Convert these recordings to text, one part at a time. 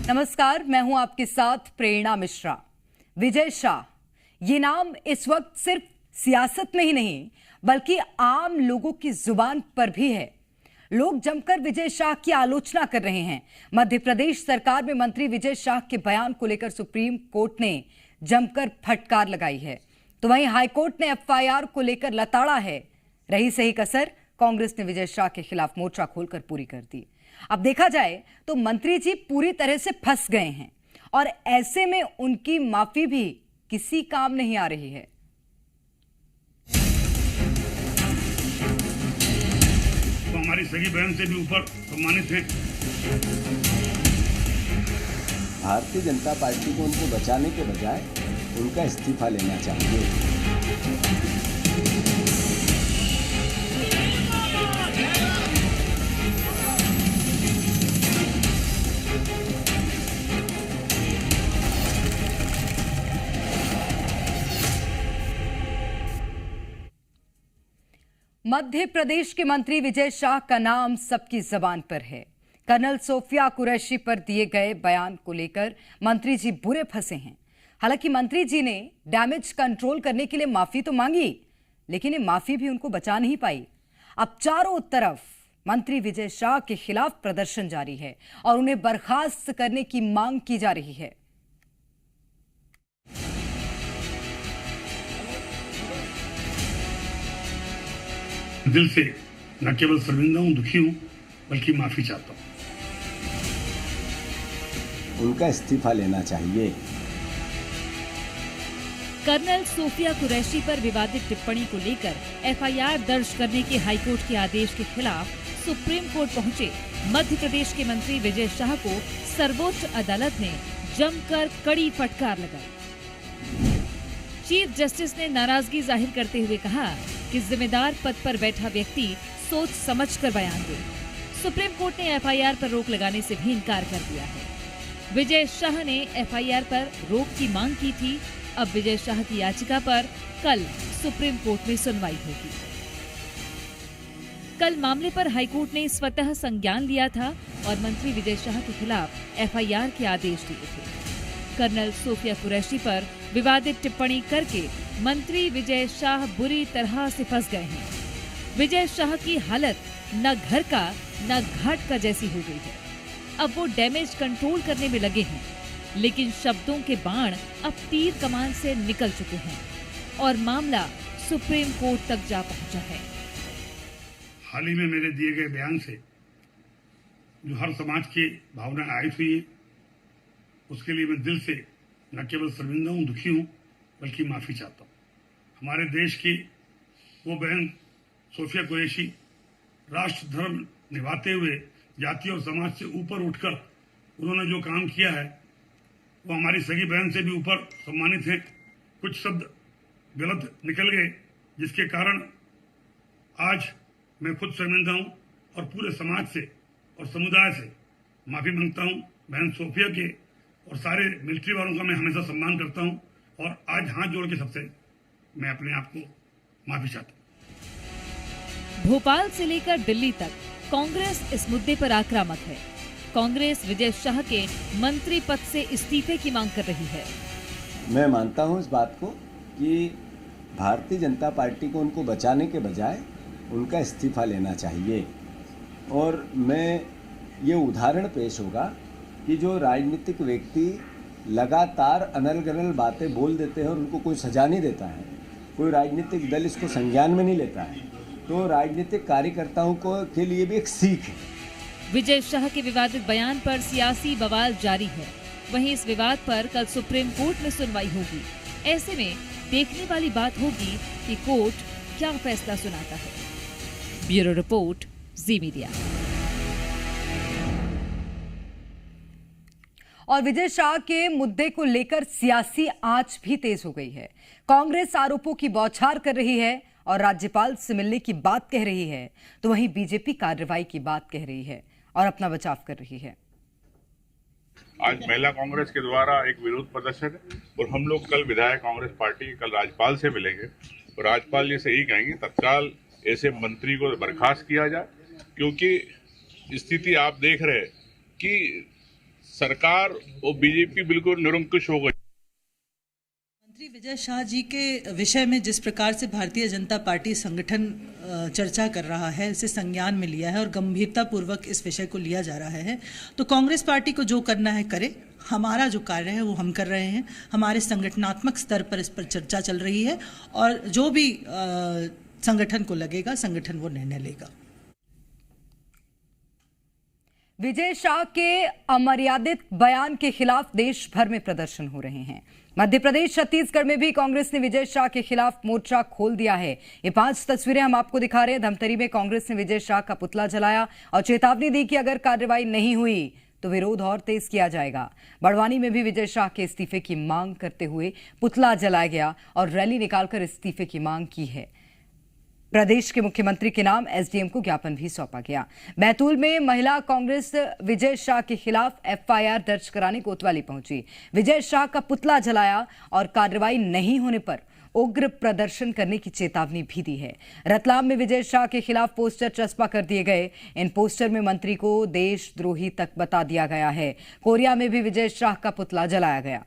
नमस्कार, मैं हूं आपके साथ प्रेरणा मिश्रा। विजय शाह, ये नाम इस वक्त सिर्फ सियासत में ही नहीं बल्कि आम लोगों की जुबान पर भी है। लोग जमकर विजय शाह की आलोचना कर रहे हैं। मध्य प्रदेश सरकार में मंत्री विजय शाह के बयान को लेकर सुप्रीम कोर्ट ने जमकर फटकार लगाई है, तो वहीं हाईकोर्ट ने एफआईआर को लेकर लताड़ा है। रही सही कसर, कांग्रेस ने विजय शाह के खिलाफ मोर्चा खोलकर पूरी कर दी। अब देखा जाए तो मंत्री जी पूरी तरह से फंस गए हैं और ऐसे में उनकी माफी भी किसी काम नहीं आ रही है। तो हमारी सगी बहन से भी ऊपर सम्मानित हैं। भारतीय जनता पार्टी को उनको बचाने के बजाय उनका इस्तीफा लेना चाहिए। मध्य प्रदेश के मंत्री विजय शाह का नाम सबकी जबान पर है। कर्नल सोफिया कुरैशी पर दिए गए बयान को लेकर मंत्री जी बुरे फंसे हैं। हालांकि मंत्री जी ने डैमेज कंट्रोल करने के लिए माफी तो मांगी, लेकिन ये माफी भी उनको बचा नहीं पाई। अब चारों तरफ मंत्री विजय शाह के खिलाफ प्रदर्शन जारी है और उन्हें बर्खास्त करने की मांग की जा रही है। दिल से न केवल शर्मिंदा हूं, दुखी हूं, बल्कि माफी चाहता हूं। उनका इस्तीफा लेना चाहिए। कर्नल सोफिया कुरैशी पर विवादित टिप्पणी को लेकर एफआईआर दर्ज करने के हाईकोर्ट के आदेश के खिलाफ सुप्रीम कोर्ट पहुंचे मध्य प्रदेश के मंत्री विजय शाह को सर्वोच्च अदालत ने जमकर कड़ी फटकार लगाई। चीफ जस्टिस ने नाराजगी जाहिर करते हुए कहा कि जिम्मेदार पद पर बैठा व्यक्ति सोच समझकर बयान दे। सुप्रीम कोर्ट ने एफआईआर पर रोक लगाने से भी इनकार कर दिया है। विजय शाह ने एफआईआर पर रोक की मांग की थी। अब विजय शाह की याचिका पर कल सुप्रीम कोर्ट में सुनवाई होगी। कल मामले पर हाईकोर्ट ने स्वतः संज्ञान लिया था और मंत्री विजय शाह के खिलाफ एफआईआर के आदेश दिए थे। कर्नल सोफिया कुरैशी पर विवादित टिप्पणी करके मंत्री विजय शाह बुरी तरह से फंस गए हैं। विजय शाह की हालत न घर का न घाट का जैसी हो गई है। अब वो डैमेज कंट्रोल करने में लगे हैं, लेकिन शब्दों के बाण अब तीर कमान से निकल चुके हैं और मामला सुप्रीम कोर्ट तक जा पहुंचा है। हाल ही में मेरे दिए गए बयान से जो हर समाज की भावना आहत हुई है, उसके लिए मैं दिल से न केवल शर्मिंदा हूं, दुखी हूं, बल्कि माफी चाहता हूं। हमारे देश की वो बहन सोफिया कुरैशी राष्ट्र धर्म निभाते हुए जाति और समाज से ऊपर उठकर उन्होंने जो काम किया है, वो हमारी सगी बहन से भी ऊपर सम्मानित हैं। कुछ शब्द गलत निकल गए, जिसके कारण आज मैं खुद शर्मिंदा हूं और पूरे समाज से और समुदाय से माफी मांगता हूं। बहन सोफिया के और सारे मिलिट्री वालों का मैं हमेशा सम्मान करता हूं और आज हाथ जोड़ के सबसे मैं अपने आप को माफी चाहता हूं। भोपाल से लेकर दिल्ली तक कांग्रेस इस मुद्दे पर आक्रामक है। कांग्रेस विजय शाह के मंत्री पद से इस्तीफे की मांग कर रही है। मैं मानता हूं इस बात को कि भारतीय जनता पार्टी को उनको बचाने के बजाय उनका इस्तीफा लेना चाहिए। और मैं ये उदाहरण पेश होगा कि जो राजनीतिक व्यक्ति लगातार अनल गनल बातें बोल देते हैं और उनको कोई सजा नहीं देता है, कोई राजनीतिक दल इसको संज्ञान में नहीं लेता है, तो राजनीतिक कार्यकर्ताओं को के लिए भी एक सीख है। विजय शाह के विवादित बयान पर सियासी बवाल जारी है। वहीं इस विवाद पर कल सुप्रीम कोर्ट में सुनवाई होगी। ऐसे में देखने वाली बात होगी कि कोर्ट क्या फैसला सुनाता है। ब्यूरो रिपोर्ट, जी मीडिया। और विजय शाह के मुद्दे को लेकर सियासी आंच भी तेज हो गई है। कांग्रेस आरोपों की बौछार कर रही है और राज्यपाल से मिलने की बात कह रही है, तो वहीं बीजेपी कार्रवाई की बात कह रही है और अपना बचाव कर रही है। आज महिला कांग्रेस के द्वारा एक विरोध प्रदर्शन है और हम लोग कल विधायक कांग्रेस पार्टी कल राज्यपाल से मिलेंगे और राज्यपाल जी से यही कहेंगे तत्काल ऐसे मंत्री को बर्खास्त किया जाए, क्योंकि स्थिति आप देख रहे हैं कि सरकार और बीजेपी बिल्कुल निरंकुश हो गई। मंत्री विजय शाह जी के विषय में जिस प्रकार से भारतीय जनता पार्टी संगठन चर्चा कर रहा है, इसे संज्ञान में लिया है और गंभीरता पूर्वक इस विषय को लिया जा रहा है, तो कांग्रेस पार्टी को जो करना है करे। हमारा जो कार्य है वो हम कर रहे हैं। हमारे संगठनात्मक स्तर पर इस पर चर्चा चल रही है और जो भी संगठन को लगेगा, संगठन वो निर्णय लेगा। विजय शाह के अमर्यादित बयान के खिलाफ देश भर में प्रदर्शन हो रहे हैं। मध्य प्रदेश, छत्तीसगढ़ में भी कांग्रेस ने विजय शाह के खिलाफ मोर्चा खोल दिया है। ये 5 तस्वीरें हम आपको दिखा रहे हैं। धमतरी में कांग्रेस ने विजय शाह का पुतला जलाया और चेतावनी दी कि अगर कार्रवाई नहीं हुई तो विरोध और तेज किया जाएगा। बड़वानी में भी विजय शाह के इस्तीफे की मांग करते हुए पुतला जलाया गया और रैली निकालकर इस्तीफे की मांग की है। प्रदेश के मुख्यमंत्री के नाम एसडीएम को ज्ञापन भी सौंपा गया। बैतूल में महिला कांग्रेस विजय शाह के खिलाफ एफआईआर दर्ज कराने कोतवाली पहुंची। विजय शाह का पुतला जलाया और कार्रवाई नहीं होने पर उग्र प्रदर्शन करने की चेतावनी भी दी है। रतलाम में विजय शाह के खिलाफ पोस्टर चस्पा कर दिए गए। इन पोस्टर में मंत्री को देशद्रोही तक बता दिया गया है। कोरिया में भी विजय शाह का पुतला जलाया गया।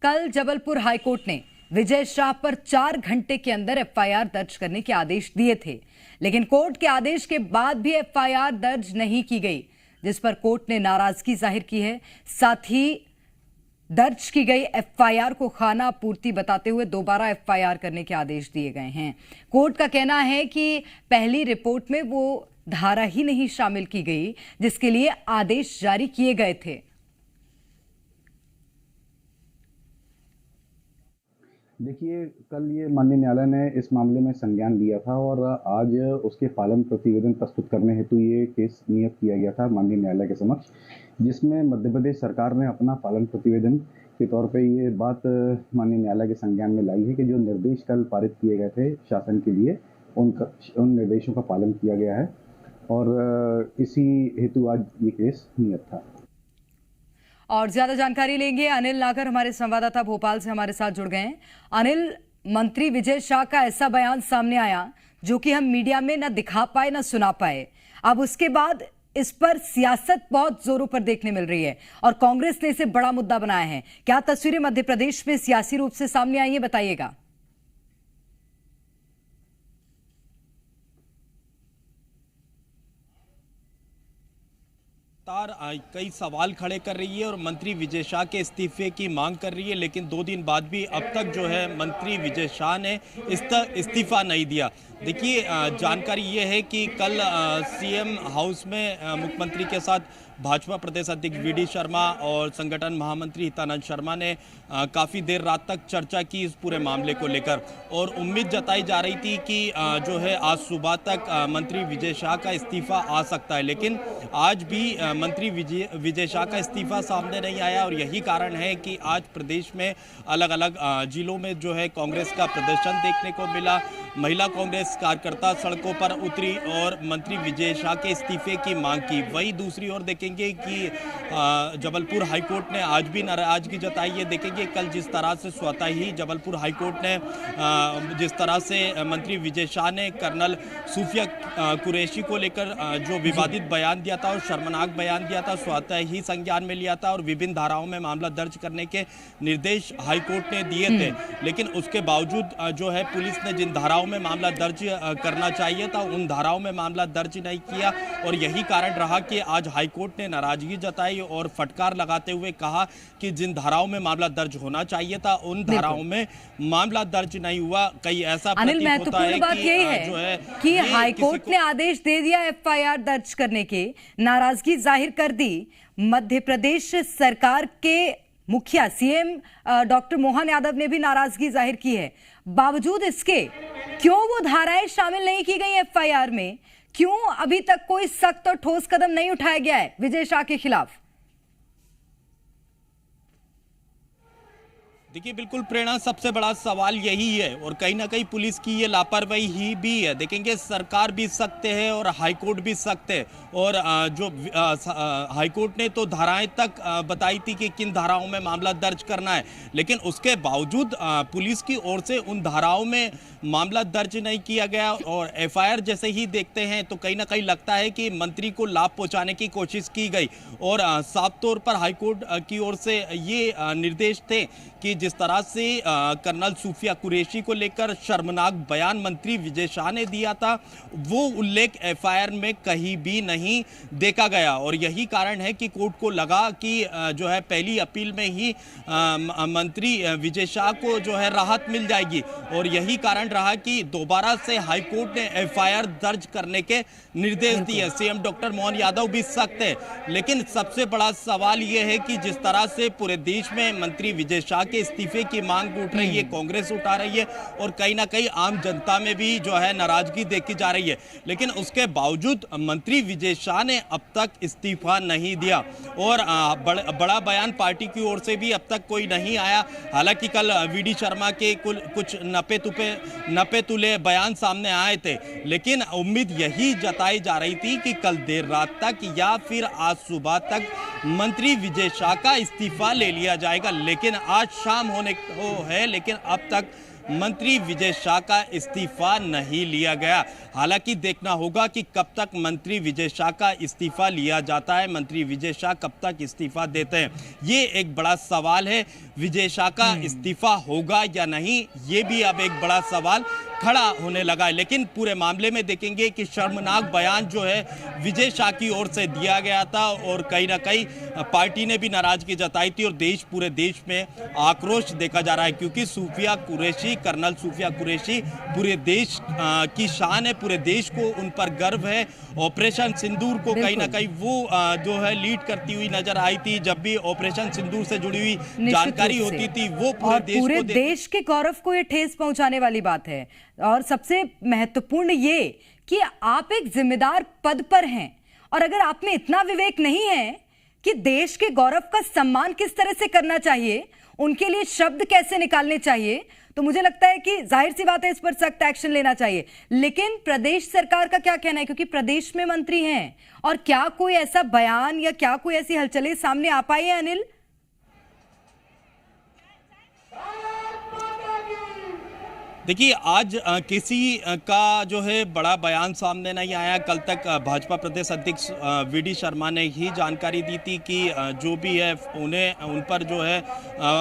कल जबलपुर हाईकोर्ट ने विजय शाह पर 4 घंटे के अंदर एफआईआर दर्ज करने के आदेश दिए थे, लेकिन कोर्ट के आदेश के बाद भी एफआईआर दर्ज नहीं की गई, जिस पर कोर्ट ने नाराजगी जाहिर की है। साथ ही दर्ज की गई एफआईआर को खाना पूर्ति बताते हुए दोबारा एफआईआर करने के आदेश दिए गए हैं। कोर्ट का कहना है कि पहली रिपोर्ट में वो धारा ही नहीं शामिल की गई जिसके लिए आदेश जारी किए गए थे। देखिए, कल ये माननीय न्यायालय ने इस मामले में संज्ञान लिया था और आज उसके पालन प्रतिवेदन प्रस्तुत करने हेतु ये केस नियत किया गया था माननीय न्यायालय के समक्ष, जिसमें मध्य प्रदेश सरकार ने अपना पालन प्रतिवेदन के तौर पे ये बात माननीय न्यायालय के संज्ञान में लाई है कि जो निर्देश कल पारित किए गए थे शासन के लिए, उन निर्देशों का पालन किया गया है और इसी हेतु आज ये केस नियत था। और ज्यादा जानकारी लेंगे। अनिल नागर हमारे संवाददाता भोपाल से हमारे साथ जुड़ गए हैं। अनिल, मंत्री विजय शाह का ऐसा बयान सामने आया जो कि हम मीडिया में ना दिखा पाए ना सुना पाए। अब उसके बाद इस पर सियासत बहुत जोरों पर देखने मिल रही है और कांग्रेस ने इसे बड़ा मुद्दा बनाया है। क्या तस्वीरें मध्य प्रदेश में सियासी रूप से सामने आई है, बताइएगा। कई सवाल खड़े कर रही है और मंत्री विजय शाह के इस्तीफे की मांग कर रही है, लेकिन 2 दिन बाद भी अब तक जो है मंत्री विजय शाह ने इस्तीफा नहीं दिया। देखिए, जानकारी ये है कि कल सीएम हाउस में मुख्यमंत्री के साथ भाजपा प्रदेश अध्यक्ष वीडी शर्मा और संगठन महामंत्री हितानंद शर्मा ने काफ़ी देर रात तक चर्चा की इस पूरे मामले को लेकर और उम्मीद जताई जा रही थी कि जो है आज सुबह तक मंत्री विजय शाह का इस्तीफा आ सकता है, लेकिन आज भी मंत्री विजय शाह का इस्तीफा सामने नहीं आया और यही कारण है कि आज प्रदेश में अलग अलग जिलों में जो है कांग्रेस का प्रदर्शन देखने को मिला। महिला कांग्रेस कार्यकर्ता सड़कों पर उतरी और मंत्री विजय शाह के इस्तीफे की मांग की। वहीं दूसरी ओर देखेंगे कि जबलपुर हाईकोर्ट ने आज भी नाराजगी जताई है। देखेंगे कल जिस तरह से स्वतः ही जबलपुर हाईकोर्ट ने जिस तरह से मंत्री विजय शाह ने कर्नल सूफिया कुरैशी को लेकर जो विवादित बयान दिया था और शर्मनाक बयान दिया था, स्वतः ही संज्ञान में लिया था और विभिन्न धाराओं में मामला दर्ज करने के निर्देश हाईकोर्ट ने दिए थे, लेकिन उसके बावजूद जो है पुलिस ने जिन धाराओं में मामला दर्ज करना चाहिए था उन धाराओं में मामला दर्ज नहीं किया और यही कारण रहा कि आज हाईकोर्ट ने नाराजगी जताई और फटकार लगाते हुए कहा कि जिन धाराओं में मामला दर्ज होना चाहिए था उन धाराओं में मामला दर्ज नहीं हुआ। कई ऐसा अनिल, महत्वपूर्ण बात यही है कि हाईकोर्ट ने आदेश दे दिया एफआईआर दर्ज करने के, नाराजगी जाहिर कर दी। मध्य प्रदेश सरकार के मुखिया सीएम डॉक्टर मोहन यादव ने भी नाराजगी जाहिर की है। बावजूद इसके क्यों वो धाराएं शामिल नहीं की गई एफआईआर में? क्यों अभी तक कोई सख्त और ठोस कदम नहीं उठाया गया है विजय शाह के खिलाफ? देखिए बिल्कुल प्रेरणा, सबसे बड़ा सवाल यही है और कहीं ना कहीं पुलिस की ये लापरवाही ही भी है। देखेंगे सरकार भी सख्त है और हाईकोर्ट भी सख्त है और जो हाईकोर्ट ने तो धाराएं तक बताई थी कि किन धाराओं में मामला दर्ज करना है, लेकिन उसके बावजूद पुलिस की ओर से उन धाराओं में मामला दर्ज नहीं किया गया और एफआईआर जैसे ही देखते हैं तो कहीं ना कहीं लगता है कि मंत्री को लाभ पहुंचाने की कोशिश की गई और साफ तौर पर हाईकोर्ट की ओर से ये निर्देश थे कि जिस तरह से कर्नल सूफिया कुरैशी को लेकर शर्मनाक बयान मंत्री विजय शाह ने दिया था, वो उल्लेख एफआईआर में कहीं भी नहीं देखा गया और यही कारण है कि कोर्ट को लगा कि जो है पहली अपील में ही मंत्री विजय शाह को जो है राहत मिल जाएगी और यही कारण रहा कि दोबारा से हाईकोर्ट ने एफआईआर दर्ज करने के निर्देश दिए। सीएम डॉक्टर मोहन यादव भी सख्त है, लेकिन सबसे बड़ा सवाल यह है कि जिस तरह से पूरे देश में मंत्री विजय शाह के इस्तीफे की मांग उठ रही है, कांग्रेस उठा रही है और कहीं ना कहीं आम जनता में भी जो है नाराजगी देखी जा रही है, लेकिन उसके बावजूद मंत्री विजय शाह ने अब तक इस्तीफा नहीं दिया और बड़ा बयान पार्टी की ओर से भी अब तक कोई नहीं आया। हालांकि कल वीडी शर्मा के कुछ नपे तुले बयान सामने आए थे, लेकिन उम्मीद यही जताई जा रही थी कि कल देर रात तक या फिर आज सुबह तक मंत्री विजय शाह का इस्तीफा ले लिया जाएगा, लेकिन आज शाम होने को है, लेकिन अब तक मंत्री विजय शाह का इस्तीफा नहीं लिया गया। हालांकि देखना होगा कि कब तक मंत्री विजय शाह का इस्तीफा लिया जाता है, मंत्री विजय शाह कब तक इस्तीफा देते हैं, ये एक बड़ा सवाल है। विजय शाह का इस्तीफा होगा या नहीं, ये भी अब एक बड़ा सवाल खड़ा होने लगा है। लेकिन पूरे मामले में देखेंगे कि शर्मनाक बयान जो है विजय शाह की ओर से दिया गया था और कहीं ना कहीं पार्टी ने भी नाराजगी जताई थी और पूरे देश में आक्रोश देखा जा रहा है, क्योंकि सूफिया कुरैशी, कर्नल सूफिया कुरैशी पूरे देश की शान है, पूरे देश को उन पर गर्व है। ऑपरेशन सिंदूर को कहीं ना कहीं वो जो है लीड करती हुई नजर आई थी, जब भी ऑपरेशन सिंदूर से जुड़ी हुई जानकारी होती थी वो पूरे देश के गौरव को ये ठेस पहुंचाने वाली बात है। और सबसे महत्वपूर्ण ये कि आप एक जिम्मेदार पद पर हैं और अगर आप में इतना विवेक नहीं है कि देश के गौरव का सम्मान किस तरह से करना चाहिए, उनके लिए शब्द कैसे निकालने चाहिए, तो मुझे लगता है कि जाहिर सी बात है इस पर सख्त एक्शन लेना चाहिए। लेकिन प्रदेश सरकार का क्या कहना है, क्योंकि प्रदेश में मंत्री हैं, और क्या कोई ऐसा बयान या क्या कोई ऐसी हलचलें सामने आ पाई है अनिल? देखिए आज किसी का जो है बड़ा बयान सामने नहीं आया। कल तक भाजपा प्रदेश अध्यक्ष वीडी शर्मा ने ही जानकारी दी थी कि जो भी है उन पर जो है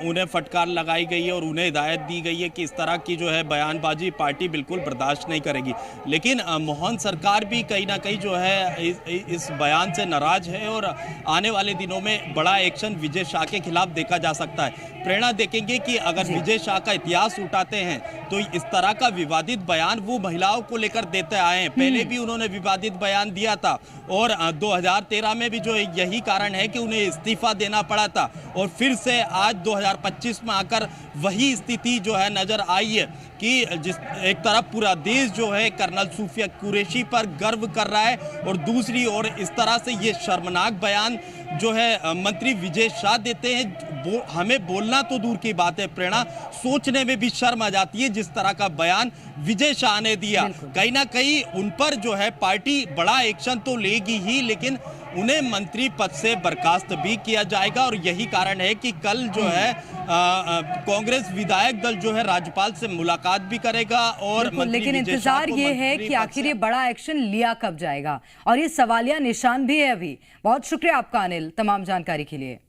उन्हें फटकार लगाई गई है और उन्हें हिदायत दी गई है कि इस तरह की जो है बयानबाजी पार्टी बिल्कुल बर्दाश्त नहीं करेगी। लेकिन मोहन सरकार भी कहीं ना कहीं जो है इस बयान से नाराज है और आने वाले दिनों में बड़ा एक्शन विजय शाह के खिलाफ देखा जा सकता है। प्रेरणा, देखेंगे कि अगर विजय शाह का इतिहास उठाते हैं तो इस तरह का विवादित बयान वो महिलाओं को लेकर देते आए हैं। पहले भी उन्होंने विवादित बयान दिया था और 2013 में भी जो यही कारण है कि उन्हें इस्तीफा देना पड़ा था और फिर से आज 2025 में आकर वही स्थिति जो है नजर आई है कि जिस एक तरफ पूरा देश जो है कर्नल सूफिया कुरैशी पर गर्व कर रहा है और दूसरी ओर इस तरह से ये शर्मनाक बयान जो है मंत्री विजय शाह देते हैं। हमें बोलना तो दूर की बात है प्रेरणा, सोचने में भी शर्म आ जाती है जिस तरह का बयान विजय शाह ने दिया। कहीं ना कहीं उन पर जो है पार्टी बड़ा एक्शन तो लेगी ही, लेकिन उन्हें मंत्री पद से बर्खास्त भी किया जाएगा और यही कारण है कि कल जो है कांग्रेस विधायक दल जो है राज्यपाल से मुलाकात भी करेगा और लेकिन इंतजार ये है कि आखिर ये बड़ा एक्शन लिया कब जाएगा और ये सवालिया निशान भी है अभी। बहुत शुक्रिया आपका अनिल तमाम जानकारी के लिए।